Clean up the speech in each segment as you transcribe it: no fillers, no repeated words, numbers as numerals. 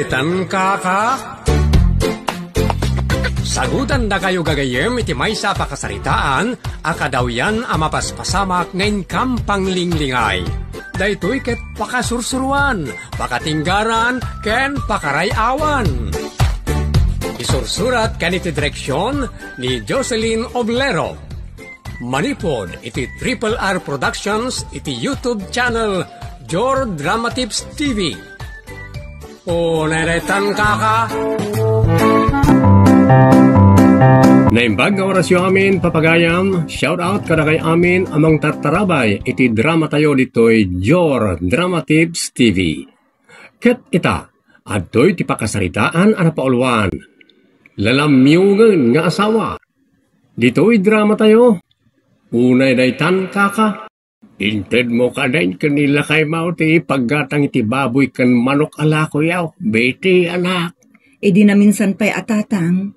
Naitan ka? Sagutan na kayo gagayem iti maysa pakasaritaan, akadaw yan amapaspasamak ngayon kampang linglingay. Daytoy ket pakasursuruan, pakatinggaran, ken pakarayawan. Isursurat kaniti direksyon ni Jocelyn Oblero. Manipod iti Triple R Productions iti YouTube channel Jor Drama Tips TV. O naitan ka? Naimbag nga orasyon amin, papagayam, shout out kada kay amin amang tartarabay, iti drama tayo dito'y Jor Drama Tips TV. Ket ita, adto'y ti pakasaritaan anapauluan. Lalamyungan nga asawa. Dito'y drama tayo. Unay daytan kaka. Inted mo ka din kanila kay mao ti paggatang iti baboy kan manok alako yaw. Beti anak. E di na minsan pa'y atatang.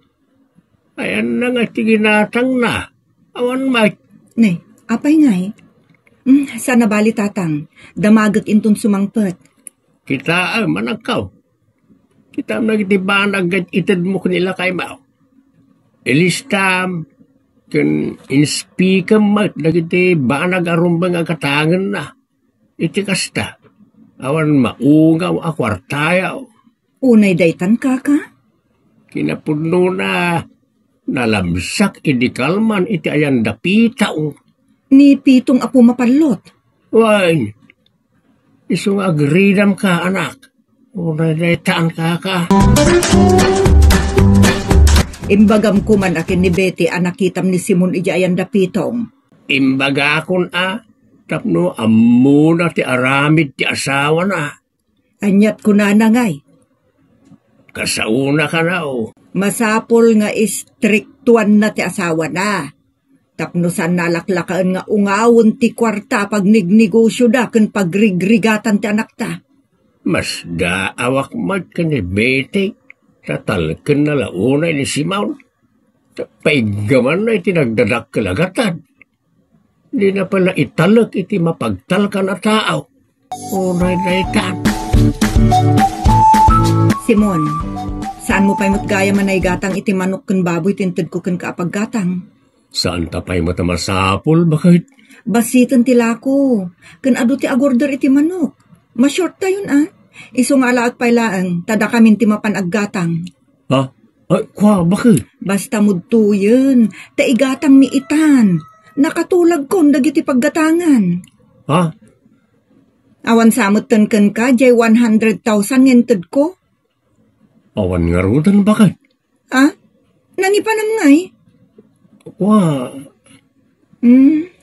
Ayan na nga tiginatang na. Awan Mike. Ne, apay ngay. Sana bali tatang. Damagag intong sumangpet. Kita manakaw. Kita nagtibaan agad itad mo kanila kay mao. Ilistam. Kan inspikam mat. Nagiti banag arumbang agatangan na. Iti kasta. Awan maungaw akwartayaw. Unay daytan kaka? Kinapuno na. Nalamsak idikalman iti ayan dapitaw. Ni pitong apo mapalot. Why? Isong agridam ka, anak. Unay daytaan ka. Imbagam kuman akin ni Betty anakitam ni Simon iti ayan dapitong. Imbaga akon tapno amuna ti aramid ti asawa na. Anyat ko na ngay. Kasauna ka na Masapol nga istriktuan na ti asawa na. Tapno saan nalaklakaan nga ungawon ti kwarta pag nignegosyo da kan pagrigrigatan ti anak ta. Mas daawak mat ka ni Betty. Tatalken na launay ni Simon. Paigaman na iti nagdadak kalagatan. Di na pala italak iti mapagtalkan na tao. Unay na itan. Simon, saan mo pa'y matgaya manay gatang iti manok kan baboy tinted ko kan kaapaggatang? Saan tapay matamasapol? Bakit? Basitan tila ko. Kan ado ti agorder iti manok. Masyort tayon Iso nga alaag pailaan, tada kamin ti mapanaggatang. Ha? Ay, bakit? Basta mudto yun. Taigatang mi itan. Nakatulag kon dagiti paggatangan. Ha? Awan samot kan ka, jay 100,000 yented ko. Awan nga rudan, bakit? Nanipanam ngay?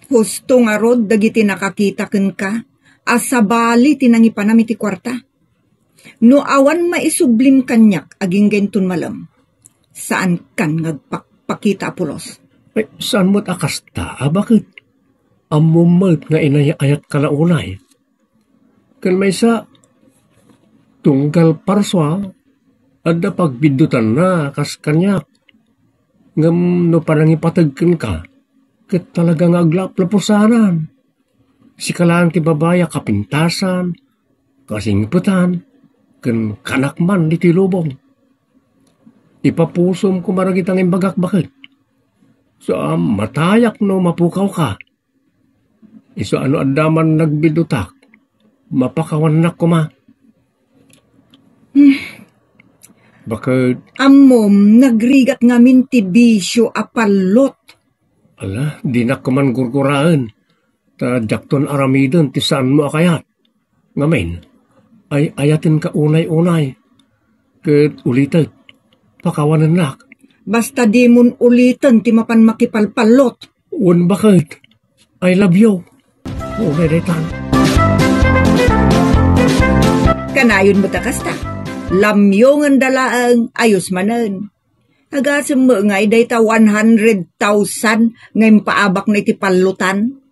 Husto nga rod, dagiti nakakita kan ka. Asabali tinangipanam iti kwarta. No awan maisublim kanyak, aging gentun malam. Saan kan ngagpakita pulos? Ay, saan mo't akasta? Bakit? Amumalt nga inayayat kalaunay. Kan may sa tunggal parswa, adda pagbidutan na kas kanyak. Ngam no parang ipatagkan ka, ket talagang aglaplapusanan. Si kalaan ti babaya kapintasan, kasingputan, ken kanakman di tilubong. Ipapusom kumaragit ang imbagak bakit. So matayak no mapukaw ka. Iso ano adaman nagbidutak, mapakawan na kuma. Bakit? Amom, nagrigat nga minti bisyo apalot. Ala, di na kuman gurguraan. Ta jakton aramidon ti saan mo akayat. Ngamen, ay ayatin ka unay-unay. Ket ulitet, pakawanan nak. Basta di mon ulitan ti mapan makipalpalot. Un bakit? I love you. Unay daytan. Kanayon mo takasta. Lamyong ang dalaang ayos manan. Agasam mo ngay dayta 100,000 ngayon paabak na iti palutan.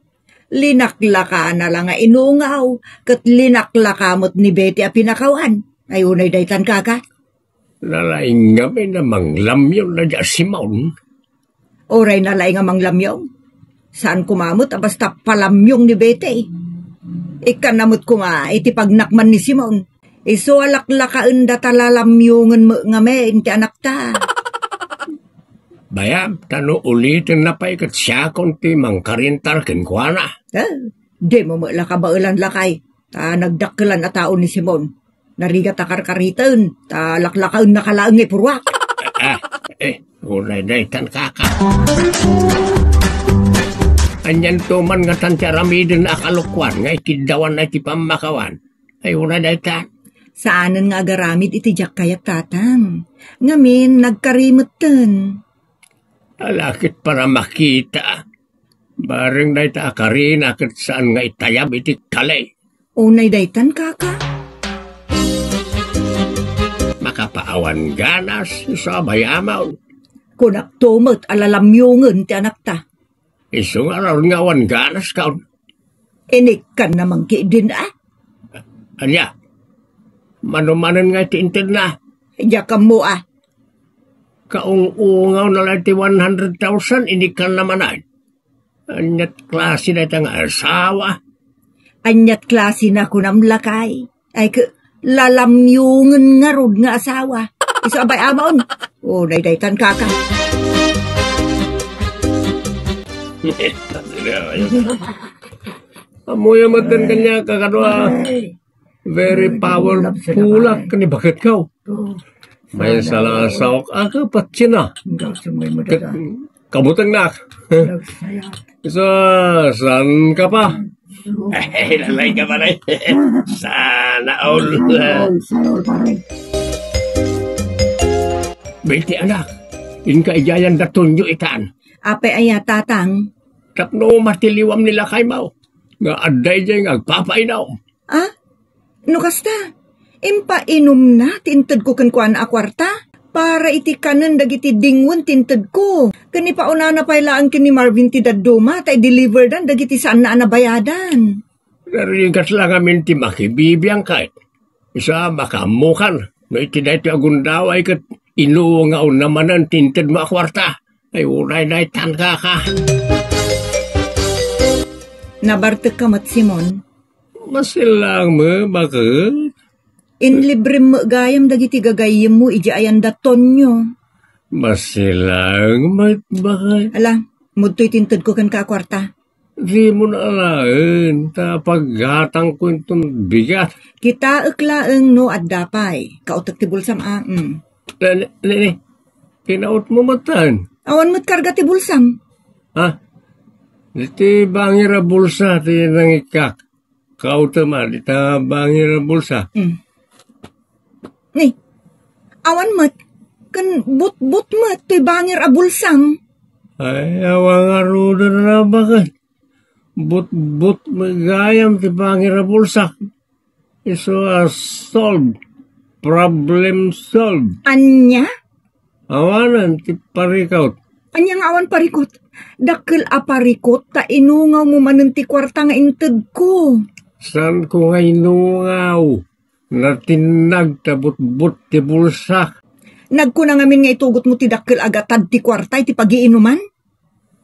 Linaklaka na lang nga inungaw, kat linaklaka mo't ni Betty a pinakawan. Ayunay daytan kaka. Nalaing nga may namang lamyong na dya si Maun. Oray nalaing nga mang lamyong. Saan kumamot basta palamyong ni Betty. Ikanamot ko nga iti pagnakman ni Simon. Iso alaklakaen da talalamyungan mo nga me, inti anak ta. Bayam, tano ulitin na pa ikat siya konti mangkarintar kinkwana. Di mo lakabailan lakay. Ta nagdakkelan na tao ni Simon. Nariga ta karkaritan, ta laklakaen na kalaang ipurwak. Unay daytan kaka. Anyan tuman nga tantiaramidin na akalukwan, nga ikidawan na iti pamakawan. Ay unay daytan. Saanan nga agaramid iti jak kayak tatang. Ngamin, nagkarimutan. Alakit para makita. Bareng dayta akarin akit saan nga itayab iti kalay. Unay daytan kaka. Makapaawan ganas sa bayamaw. Kunak tumot alalamyungan ti anak ta. Isong araw nga awan ganas kaon. Inik ka namang kiidin Anya, manumanan nga iti intin na. Diya ka mo Kaung-ungaw na lang iti 100,000, inikan naman ay. Anyat klase na itang asawa. Anyat klase na kunamlakay. Ay lalamyungan nga rod nga asawa. Isa abay amaon. Daytan kaka. Amoy amatan kanya kakadwa. Very powerful ka ni bakit kau. May salasawak aga patsina. Kabutang nak. So, saan ka pa? Lalay ka pa rin. Sana all. Binti anak, inka ijayan datunyo itaan. Ape aya tatang. Tapno matiliwam nila kay mau. Nga aday dyan agpapainaw. No kasta? Impa inom na, tintad ko kan akwarta. Para iti kanan dagiti dingwan tintad ko. Kani pauna na pailaan kini Marvin ti daduma, tay deliver dan dagiti saan na anabayadan. Narigas lang amin ti makibibiyang kahit. Isa makamukan. No iti dahi ti agundaway kat inuwa nga unamanan tintad mo akwarta. Ay unay na itan ka. Nabartek ka mat Simon. Masilang mo, bakit? Inlibre mo gayam dagiti gagayim mo, iji ayan daton nyo. Masilang, bakit? Ala, mudto'y tintad ko kan kakwarta. Di mo na alain, tapaghatang ko itong bigat. Kita uklaang no at dapay, kautak ti bulsam Lene, kinaot mo matan. Awan mo't karga ti bulsam. Iti bangira bulsa, ti nangikak. Kautama, iti bangira bulsa. Ni, awan mo't, kan but-but mo't, ti bangir a bulsam. Ay, awang aruda na bakit? But magayam ti bangira bulsa. Iso solved. Problem solved. Anya? Awanan, ti parikaut. Anyang awan parikot. Dakil a parikot, ta inungaw mo manan ti kwarta nga intad ko. San ko nga inungaw? Natinag tabut-but ti bulsa. Nagkuna ngamin nga itugot mo ti dakil agatad ti kwarta, ti pagiinuman?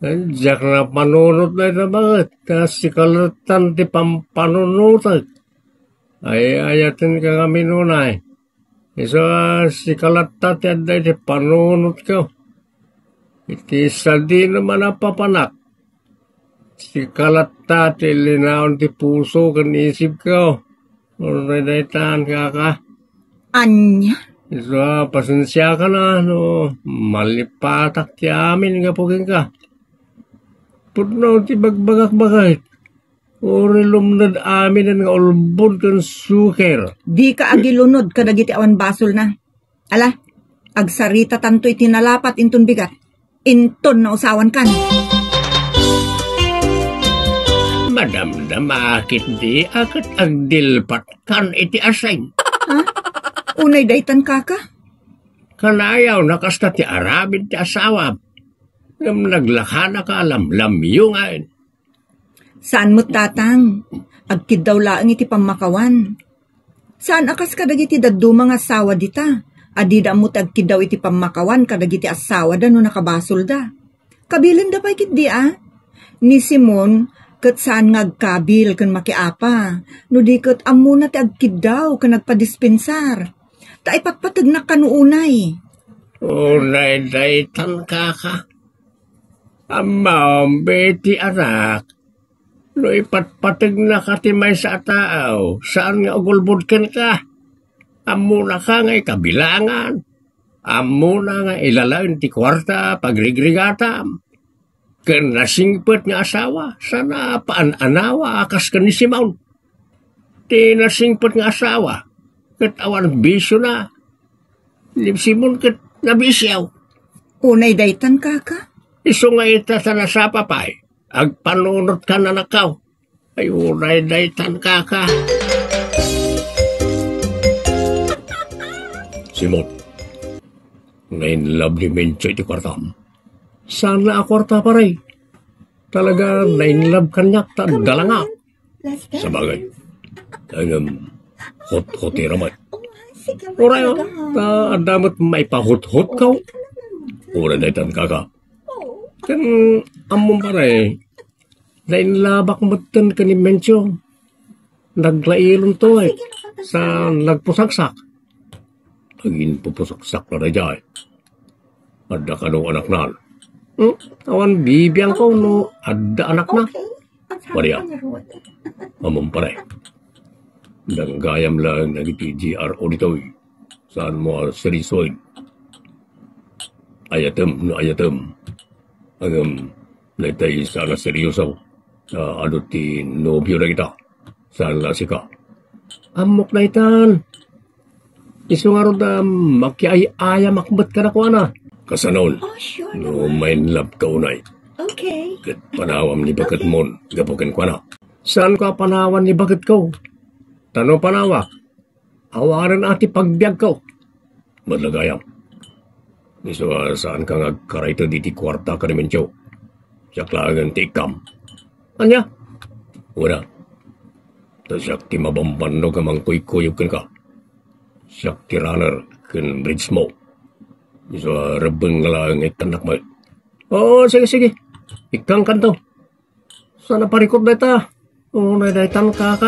Diyak na panunot na ito bakit? Kasi kalatan ti pampanunutat. Ay ayatin ka kami nunay. Iso si kalata ti aday ti panunot ko. Iti isa di naman napapanak. Si kalata ti linaon ti puso kan isip ko. Unay daytan ka. Anya? Iso pasensya ka na, no. Malipatak ti amin nga pugin ka. Putno ti bagbagak-bagay. Uri lumnad amin nga ulbod kan suker. Di ka agilunod kadagiti awan basol na. Ala, agsarita tanto itinalapat inton bigat. Inton na usawan kan. Madam na makit di akat agdilpat kan iti asayn. Unay daytan kaka? Kanayaw na kasta ti arabid ti asawa. Ngam naglakana ka alam yung ayin. Saan mo tatang? Agkid daw laang iti pamakawan. Saan akas kadagiti daddo mga asawa dita? Adida mo agkid daw iti pamakawan kadagiti asawa da no nakabasol da. Kabilan da pa ikit di Ni Simon, Kat saan ngagkabil kan makiapa, no di kat amo na ti agkidaw kan nagpadispensar. Ta ipagpatag na kanuunay. Unay daytan ka. Amam, beti anak. No ipatpatag na ka ti may sa tao, saan nga ugulbudkan ka? Amo na ka nga'y kabilangan. Amo na nga ilalain ti kwarta pagrigrigatam. Ken nasingpet nga asawa, sana paan-anawa akas ka ni Simon. Ti nasingpet nga asawa, ket awan bisyo na. Ni Simon ket nabisyaw. Unay daytan kaka? Iso nga ita sa nasapapay, agpanunot ka na nakaw. Ay unay daytan kaka. Simon, ngayon love ni Mencho iti kwartam. Sana akwarta pa rin. Talaga nainlove kanyak ta dalanga. Sabagay. Ang hot-hoti ramay. Oray ta adamot may pahot-hot ka. Ura na itan kaka. Kan among pa rin. Nainlabak matan ka ni Mencho. Naglailon to sa nagpusaksak. Agin pupusaksak na na dyan. Ada ka nung anak na. Awan bibiyang ko no ada anak na. Maria, among pare. Nanggayam lang nagiti GRO dito. Saan mo serisoy? Ayatem no ayatem. Agam naitay sana seryoso. Ano ti nobyo na kita. Saan lang sika? Amok na itan. Iso nga ron na makiay-aya makbat ka na ko na. Kasanon, sure. no main love ka unay. Okay. Kat panawam ni bagat mon, gapukin ko na. Saan ka panawan ni bagat ko? Tano panawak, awaran ati pagbiag ko. Madlagayam. Iso saan ka ngagkarayto di ti kwarta ka ni Mencho? Siyak lagang ti ikam. Anya? Una, siyak ti mabambano ka mang kuy-kuyog ka. Siyak ti runner kan bridge mo. Iso rebeng nga lang itanak mo. Oo, sige. Ikang kanto. Sana parikot na ita. Oo, nadaitan ka.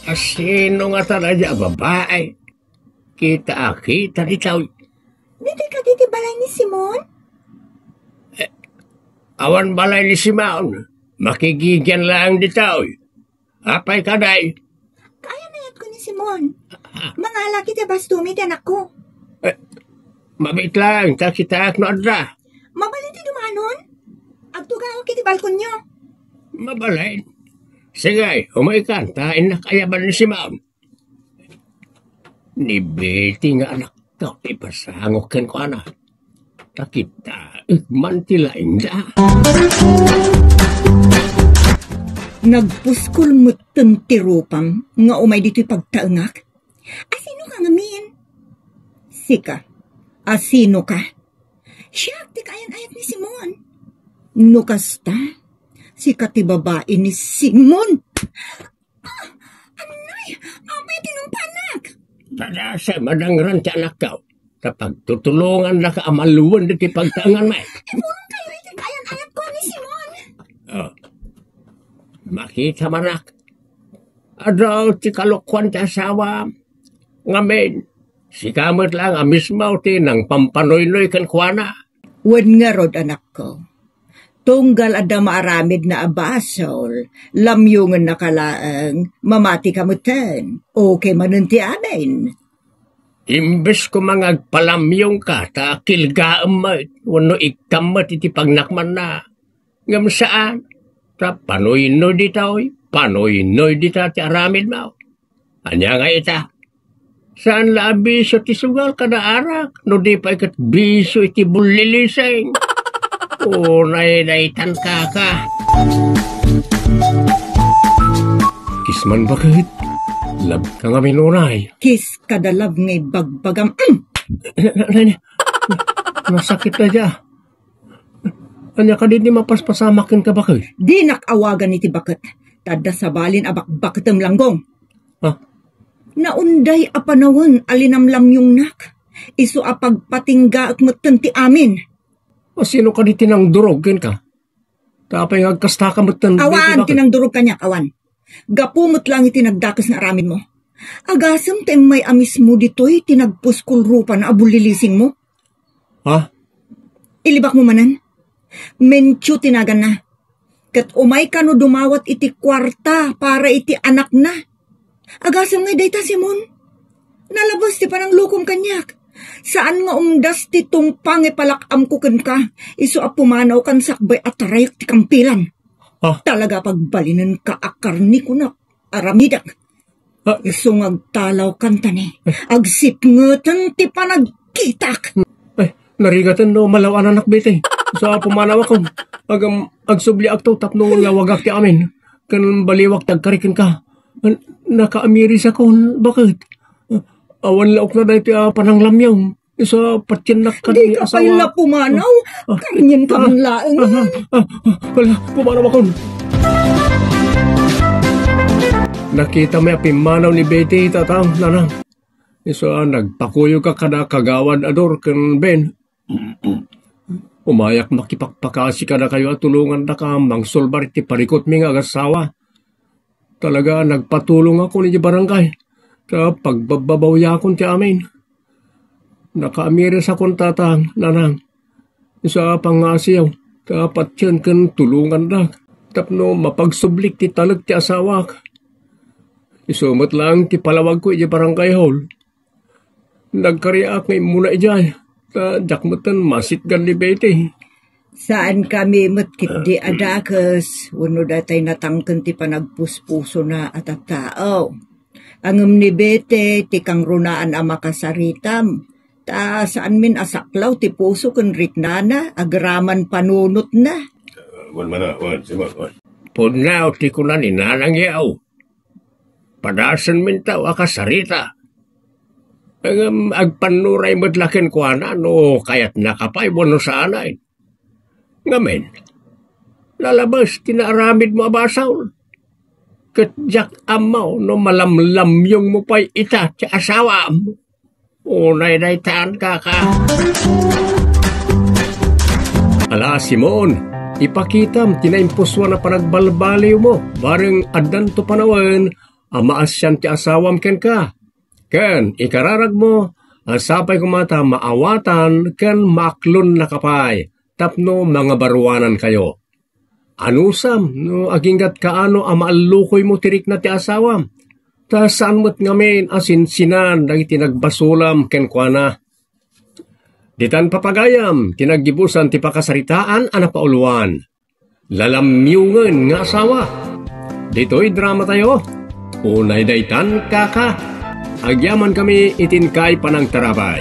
Asino nga talaga babae? Kita di tao. Dito ka diti balay ni Simon? Awan balay ni Simon. Makigigyan lang di tao. Apay ka day. Kaya na yat ko ni Simon. Mga laki ti bastumi ti anak ko. Mabait lang, kita no adra. Mabalin ti dumanon? Agtugaw kiti balkon nyo. Mabalay. Sige, umaikan, tain na kayaban ni Simon. Ni Betty nga anak ka, ipasangok ko na. Takita, ikman tilaing da. Nagpuskol mo tirupam nga umay dito'y pagtaangak. Asino ka ngamin? Sika, asino ka? Siya, ti kayan-ayat ni Simon. Nukasta, sika ti babae ni Simon. Anay, amay tinumpanak. Tada sa madangran ti anak ka. Kapag tutulungan na ka amaluan diti pagtaangan mo. Purong kayo iti kayan-ayat ko ni Simon. Makita manak. Adaw ti kalokwan ti asawa. Ngamen, si kamot lang amismaw ti nang pampanoy-noy kan kuwana. Wen nga rod anak ko. Tunggal ada maaramid na abasol, lamyungan na kalaang, mamati kamutan, okay manunti amin. Imbes ko mangagpalamyong ka, ta kilgaam mo, wano ikamat iti pagnakman na. Ngam saan? Ta panoy-noy ditaoy, panoy-noy dita ti aramid mo. Anya nga ita? Saan la abiso ti sugal kada arak, no di pa ikat biso iti buliliseng. Unay daytan ka. Kisman bakit? Lab ka nga minunay. Kis kadalab ngay bagbagam. Nasakit na dya. Anya ka din ni mapaspasamakin ka bakit? Di nakawagan iti bakit. Tada sabalin abak-bakitam langgong. Naunday apanawan alinamlam yung nak. Iso apagpatingga at matanti amin. O sino ka di tinang durogin ka? Tapay ngagkasta ka matan. Awan, tinangdurog kanyak, awan. Gapumot lang itinagdakas nga aramin mo. Agasam tayo may amis mo dito'y tinagpuskulrupa na abulilising mo. Ha? Ilibak mo manan. Mentyo tinagan na. Kat umay ka no dumawat iti kwarta para iti anak na. Agasam ngay dayta Simon. Nalabas ti panang lukom kanyak. Saan nga umdas ti tungpang ipalakam ko kan ka. Iso apumanaw kan sakbay at tarayak ti kampilan. Talaga pagbalinan ka akarni ko na aramidak. Iso ngagtalaw kan tani. Agsipngutan ti panagkitak. Narigatan no malawan anak bete. Sa pumanaw ako. Agsubli akto tapno lawagak ti amin. Kan baliwak tagkarikin ka. Nakaamiris ako. Bakit? Awan laok na dahil pananglamyaw. Isa patyanak ka di ni ka asawa. pala pumanaw. Karinyan ka ng laang. Wala, pumanaw ako. Nakita may pimanaw ni Betty, tatang, nanang. Isa nagpakuyo ka kada kagawan ador kan Ben. Umayak makipagpakasi ka na kayo at tulungan na ka mangsolbar iti parikot ming agasawa. Talaga nagpatulong ako ni barangay. Ka pagbabawya akong ti amin. Nakaamiris akong tatang, nanang. Isa pangasiyaw. Kapat yan kan tulungan na. Tapno mapagsublik ti talag ti asawak. Isumot lang ti palawag ko iti barangay hall. Nagkariak ngay muna ijay. Jakmutan masitgan ni Betty. Saan kami matkit di adakas. Uno datay natangkan ti panagpuspuso na at tao. Angam ni Betty ti kang runaan ang makasaritam. Ta saan min asaklaw ti puso kan riknana. Agraman panunot na. Punaw ti kunan inanang yaw. Padasan min tao akasarita. Agpanuray madlakin ko no kayat nakapay mo no sa anay. Ngamen, lalabas tinaaramid mo abasaw. Katjak amaw no malamlamyong mo pa'y ita ti asawa mo. Unay daytaan ka. Ala Simon, ipakitam tinaimpuswa na panagbalbaliw mo. Bareng adan to panawan, amaasyan ti asawam ken ka. Ken, ikararag mo, asapay kumata maawatan, ken maklon na kapay, tapno mga baruanan kayo. Anusam, no aginggat kaano amaalukoy mo tirik na ti asawam. Ta saan mo't ngamin asinsinan, dagiti nagbasulam ken kuana. Ditan papagayam, tinaggibusan ti pakasaritaan anak pauluan. Lalamyungan nga asawa. Dito'y drama tayo. Unay daytan kaka. Agyaman kami itinkay panang tarabay.